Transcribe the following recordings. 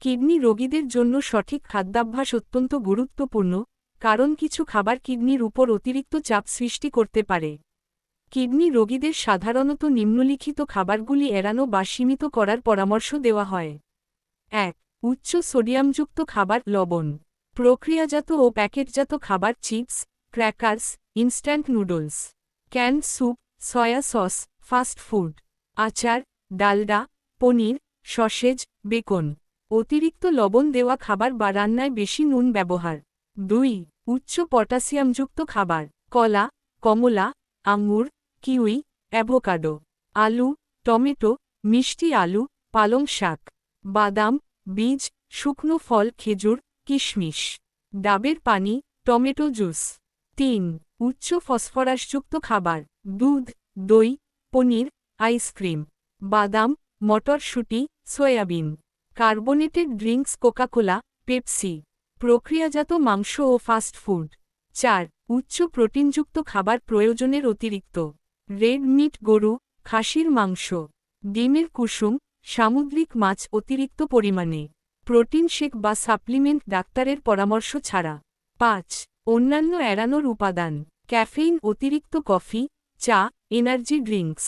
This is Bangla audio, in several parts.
কিডনি রোগীদের জন্য সঠিক খাদ্যাভ্যাস অত্যন্ত গুরুত্বপূর্ণ, কারণ কিছু খাবার কিডনির উপর অতিরিক্ত চাপ সৃষ্টি করতে পারে। কিডনি রোগীদের সাধারণত নিম্নলিখিত খাবারগুলি এড়ানো বা সীমিত করার পরামর্শ দেওয়া হয়। ১. উচ্চ সোডিয়ামযুক্ত খাবার, লবণ, প্রক্রিয়াজাত ও প্যাকেটজাত খাবার, chips, crackers, instant noodles, ক্যান্ড soup, soya sauce, fast food, আচার, ডালডা, পনির, সসেজ, বেকন। অতিরিক্ত লবণ দেওয়া খাবার বা রান্নায় বেশি নুন ব্যবহার। ২. উচ্চ পটাশিয়ামযুক্ত খাবার, কলা, কমলা, আঙুর, কিউই, অ্যাভোকাডো, আলু, টমেটো, মিষ্টি আলু, পালং শাক, বাদাম, বীজ, শুকনো ফল, খেজুর, কিশমিশ, ডাবের পানি, টমেটো জুস। ৩. উচ্চ ফসফরাসযুক্ত খাবার, দুধ, দই, পনির, আইসক্রিম, বাদাম, মটরশুঁটি, soybean, carbonated drinks, Coca Cola, Pepsi, প্রক্রিয়াজাত মাংস ও ফাস্ট ফুড। ৪. উচ্চ প্রোটিনযুক্ত খাবার প্রয়োজনের অতিরিক্ত, রেড মিট, গরু, খাসির মাংস, ডিমের কুসুম, সামুদ্রিক মাছ অতিরিক্ত পরিমাণে, প্রোটিন শেক বা সাপ্লিমেন্ট ডাক্তারের পরামর্শ ছাড়া। ৫. অন্যান্য এড়ানোর উপাদান, ক্যাফেইন, অতিরিক্ত কফি, চা, এনার্জি ড্রিঙ্কস,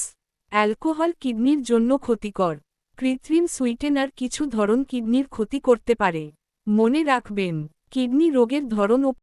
অ্যালকোহল কিডনির জন্য ক্ষতিকর। কৃত্রিম সুইটেনার কিছু ধরন কিডনির ক্ষতি করতে পারে। মনে রাখবেন, কিডনি রোগের ধরন ও